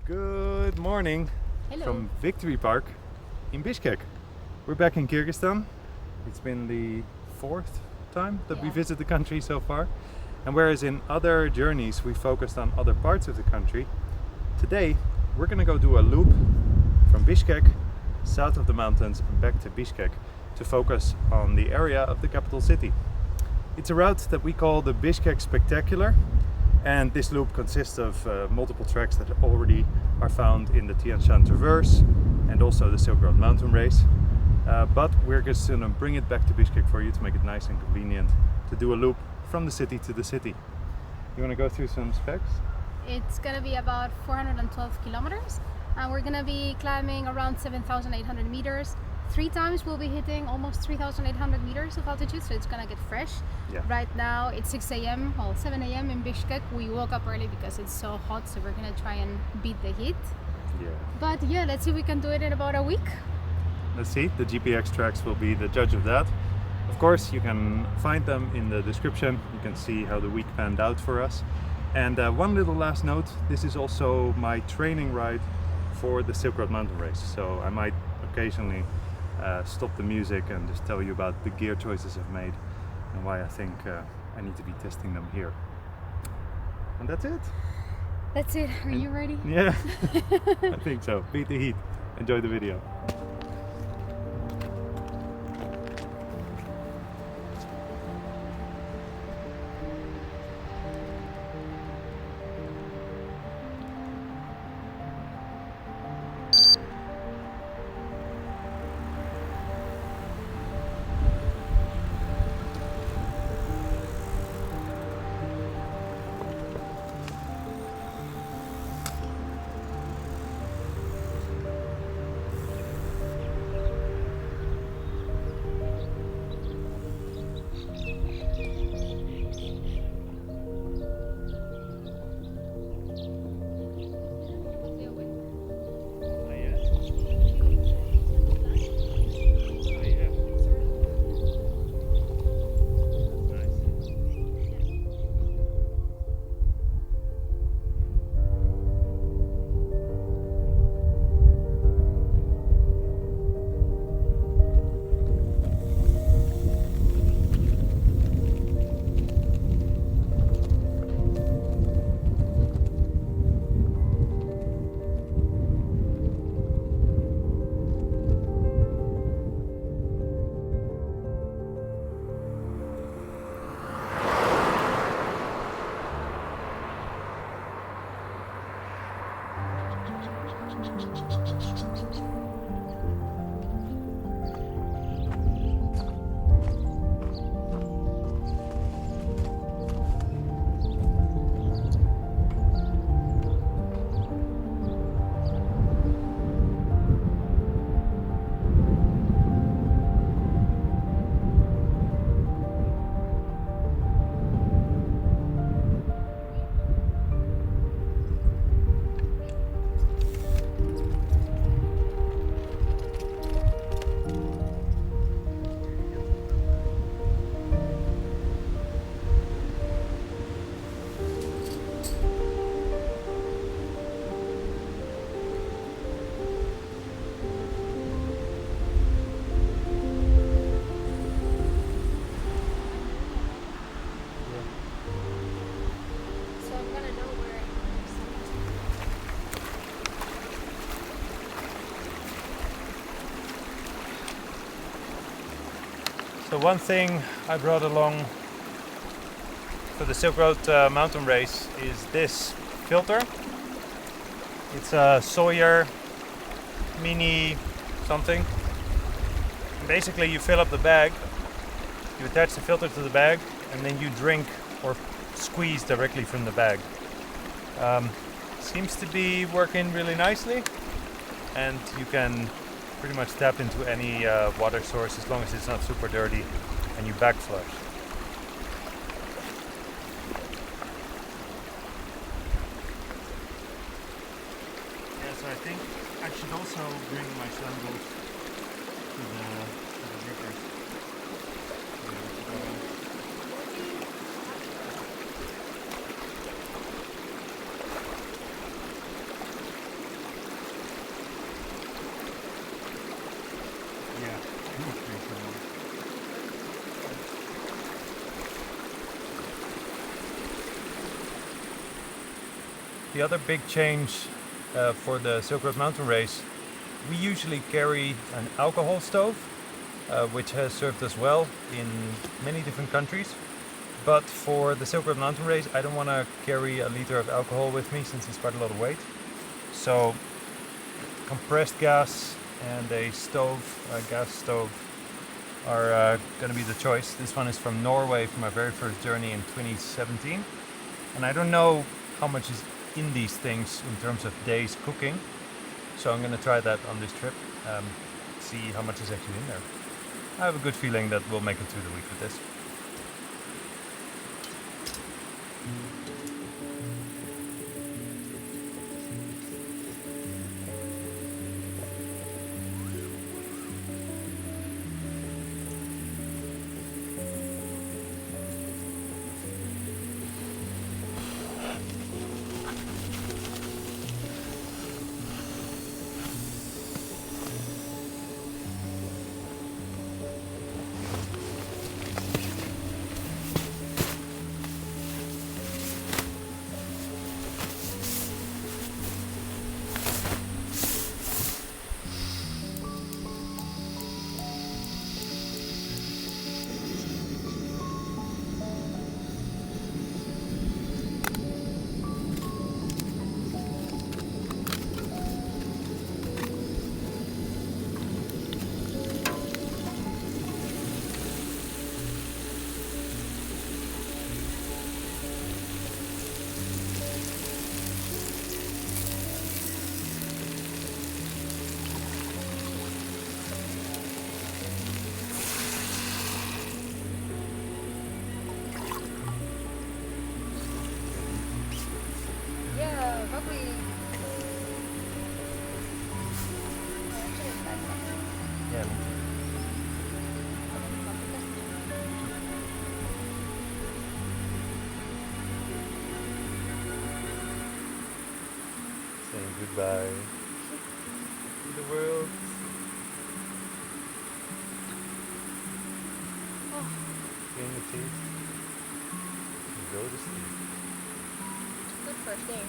Good morning. Hello. From Victory Park in Bishkek. We're back in Kyrgyzstan. It's been the fourth time that we visit the country so far. And whereas in other journeys we focused on other parts of the country, today we're gonna go do a loop from Bishkek, south of the mountains, and back to Bishkek to focus on the area of the capital city. It's a route that we call the Bishkek Spectacular, and this loop consists of multiple tracks that already are found in the Tian Shan Traverse and also the Silk Road Mountain Race. But we're just going to bring it back to Bishkek for you to make it nice and convenient to do a loop from the city to the city. You want to go through some specs? It's gonna be about 412 kilometers, and we're gonna be climbing around 7,800 meters. 3 times we'll be hitting almost 3,800 meters of altitude, so it's gonna get fresh. Yeah. Right now it's 6 a.m. well 7 a.m. in Bishkek. We woke up early because it's so hot, so we're gonna try and beat the heat. Yeah. But yeah, let's see if we can do it in about a week. Let's see, the GPX tracks will be the judge of that. Of course, you can find them in the description. You can see how the week panned out for us. And one little last note, this is also my training ride for the Silk Road Mountain Race. So I might occasionally stop the music and just tell you about the gear choices I've made and why I think I need to be testing them here. And that's it. That's it. Are you ready? Yeah, I think so. Beat the heat. Enjoy the video. So one thing I brought along for the Silk Road mountain race is this filter. It's a Sawyer mini something. Basically you fill up the bag, you attach the filter to the bag, and then you drink or squeeze directly from the bag. Seems to be working really nicely, and you can pretty much tap into any water source as long as it's not super dirty and you back flush. Yeah, so I think I should also bring my sandals to the rivers. the other big change for the Silk Road Mountain Race, we usually carry an alcohol stove, which has served us well in many different countries. But for the Silk Road Mountain Race, I don't want to carry a liter of alcohol with me since it's quite a lot of weight. So compressed gas and a stove, a gas stove, are going to be the choice. This one is from Norway, from my very first journey in 2017. And I don't know how much is in these things in terms of days cooking. So I'm going to try that on this trip, see how much is actually in there. I have a good feeling that we'll make it through the week with this. Goodbye to the world. Clean your teeth and go to sleep. Good first day.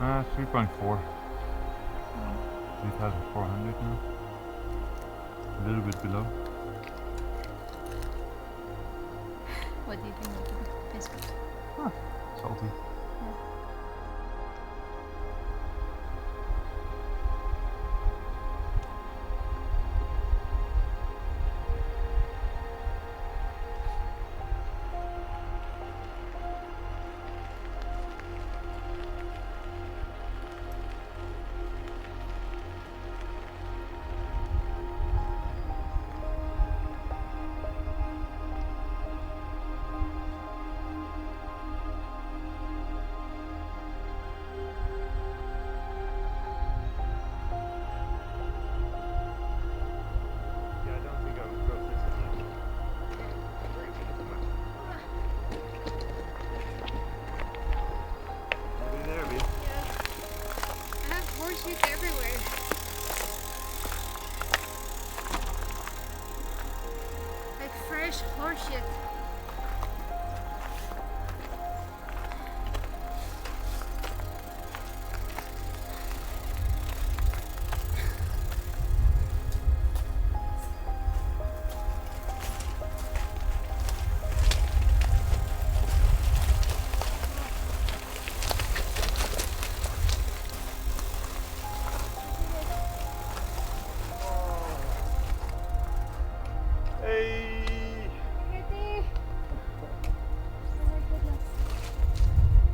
3.4. 3,400 now. A little bit below. What do you think of the biscuit? Salty. Horseshoes everywhere. Like fresh horseshit.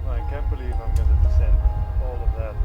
I can't believe I'm going to descend all of that.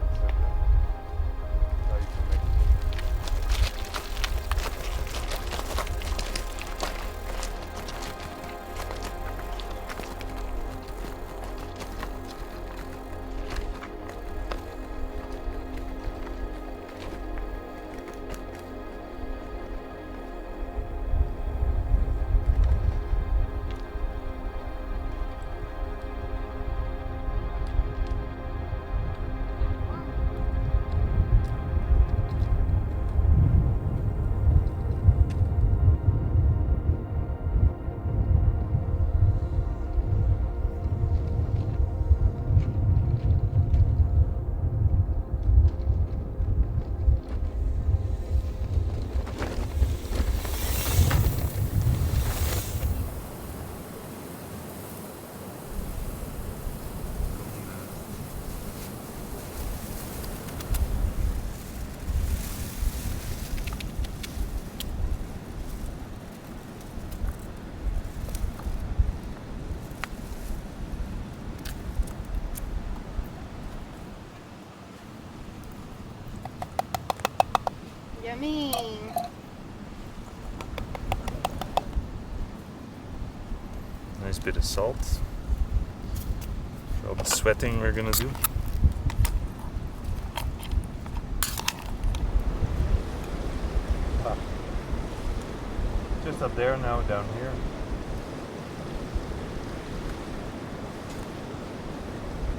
Yummy. Nice bit of salt for all the sweating we're gonna do. Just up there, now down here.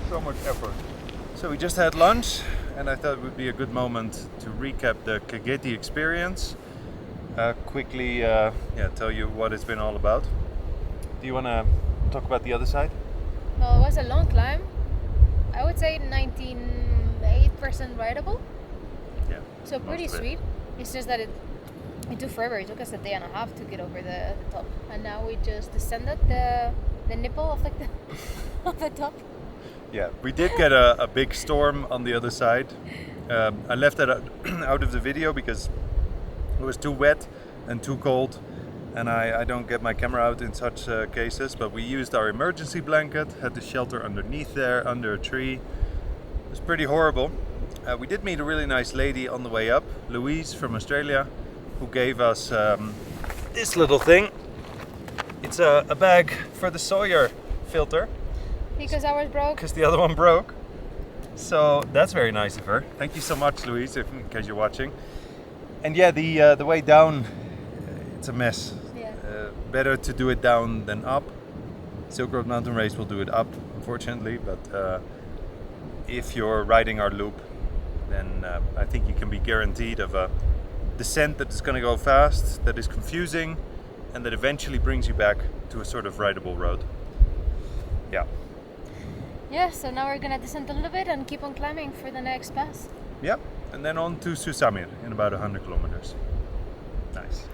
So much effort. So we just had lunch, and I thought it would be a good moment to recap the Kyrgyzstan experience. Quickly, tell you what it's been all about. Do you want to talk about the other side? Well, it was a long climb. I would say 98% rideable. Yeah. So pretty sweet. It's just that it took forever. It took us a day and a half to get over the top, and now we just descended the nipple of like the of the top. Yeah, we did get a big storm on the other side. I left that out of the video because it was too wet and too cold, and I don't get my camera out in such cases, but we used our emergency blanket, had the shelter underneath there, under a tree. It was pretty horrible. We did meet a really nice lady on the way up, Louise from Australia, who gave us this little thing. It's a bag for the Sawyer filter. Because ours broke. Because the other one broke. So that's very nice of her. Thank you so much, Louise, in case you're watching. And yeah, the way down, it's a mess. Yeah. Better to do it down than up. Silk Road Mountain Race will do it up, unfortunately. But if you're riding our loop, then I think you can be guaranteed of a descent that is going to go fast, that is confusing, and that eventually brings you back to a sort of rideable road. Yeah. Yeah, so now we're gonna descend a little bit and keep on climbing for the next pass. Yep, and then on to Susamir in about 100 kilometers. Nice.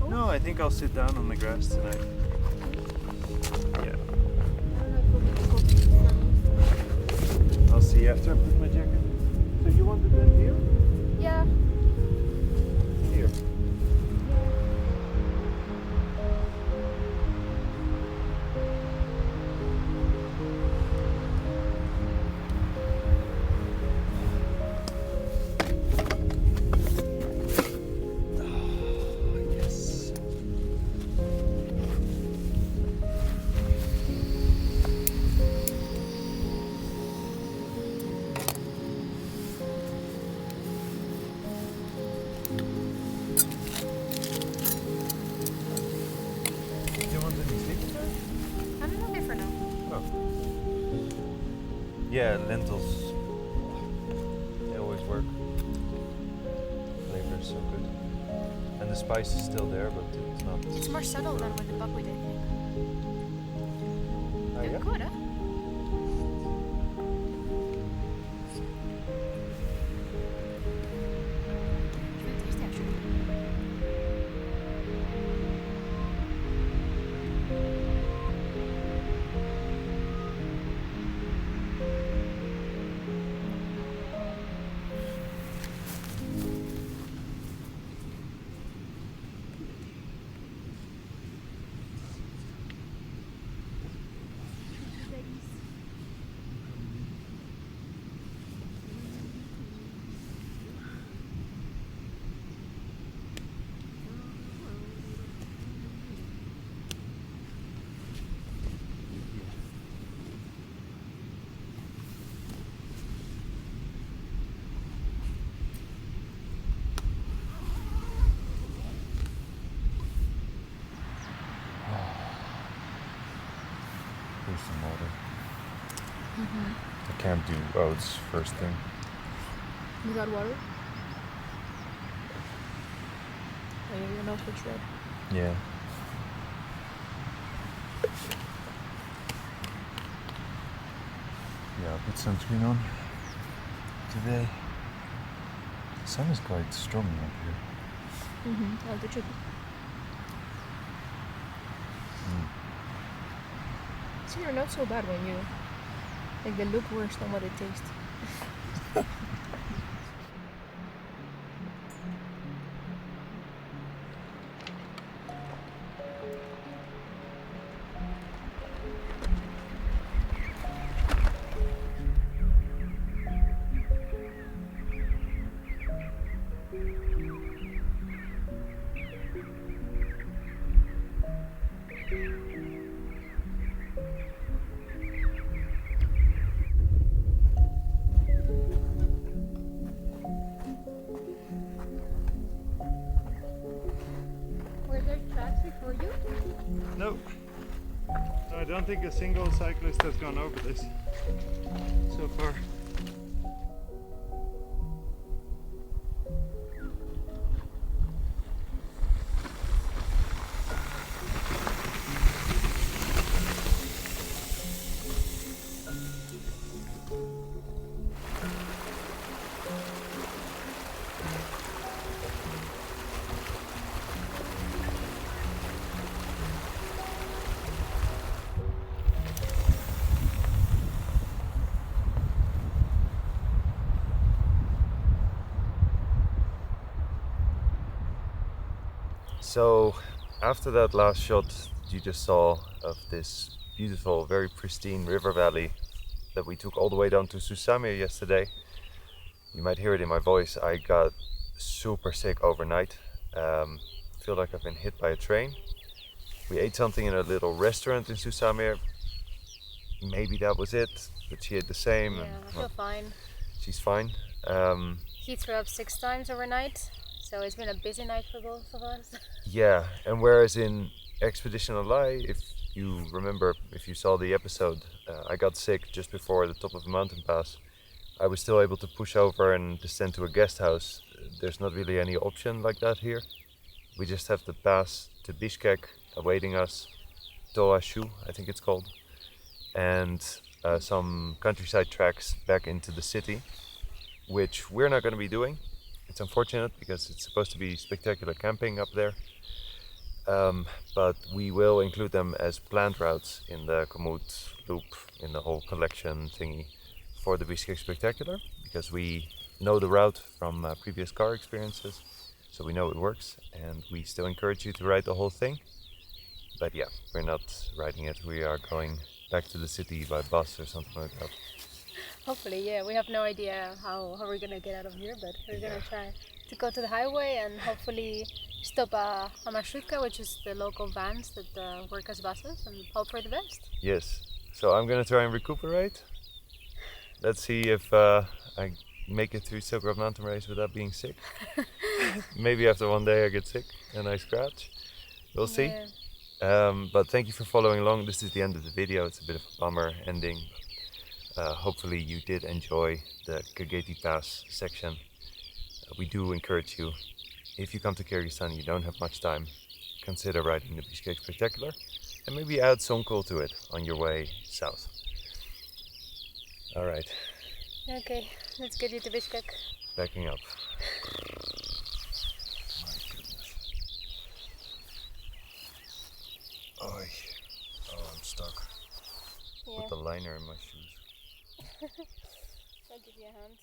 No, I think I'll sit down on the grass tonight. Yeah. I'll see after I put my jacket. So you want the tent here? Yeah. Here. Yeah, lentils. They always work. Flavor is so good. And the spice is still there, but it's not. It's more subtle than with the buckwheat, I think. Oh, yeah? Good, huh? It's very tasty, actually. There's some water. I can't do. Oh, it's first thing. You got water? Oh, yeah, your nose looks red. Yeah. Yeah, I'll put sunscreen on today. The sun is quite strong up here. Oh, the chicken. See, you're not so bad when you like they look worse than what it tastes. For you? No. No, I don't think a single cyclist has gone over this so far. So after that last shot you just saw of this beautiful, very pristine river valley that we took all the way down to Susamir yesterday, you might hear it in my voice, I got super sick overnight. Feel like I've been hit by a train. We ate something in a little restaurant in Susamir. Maybe that was it, but she ate the same. Yeah, and, I feel fine. she's fine. He threw up 6 times overnight, so it's been a busy night for both of us. Yeah, and whereas in Expedition Alai, if you remember, if you saw the episode, I got sick just before the top of the mountain pass. I was still able to push over and descend to a guest house. There's not really any option like that here. We just have the pass to Bishkek awaiting us, Toashu, I think it's called, and some countryside tracks back into the city, which we're not going to be doing. It's unfortunate because it's supposed to be spectacular camping up there, but we will include them as planned routes in the Komoot loop, in the whole collection thingy for the Bishkek Spectacular, because we know the route from previous car experiences, so we know it works, and we still encourage you to ride the whole thing. But yeah, we're not riding it. We are going back to the city by bus or something like that. Hopefully, yeah. We have no idea how we're gonna get out of here, but we're gonna try to go to the highway and hopefully stop a marshrutka, which is the local vans that work as buses, and hope for the best. Yes, so I'm gonna try and recuperate. Let's see if I make it through Silk Road Mountain Race without being sick. Maybe after one day I get sick and I scratch. We'll see. Yeah. But thank you for following along. This is the end of the video. It's a bit of a bummer ending. Hopefully you did enjoy the Kyrgyzstan Pass section. We do encourage you, if you come to Kyrgyzstan, you don't have much time, consider riding the Bishkek Spectacular and maybe add Songkul to it on your way south. Alright, Okay, let's get you to Bishkek. backing up. Oh, I'm stuck Yeah, with the liner in my shoes. I'll give you a hand.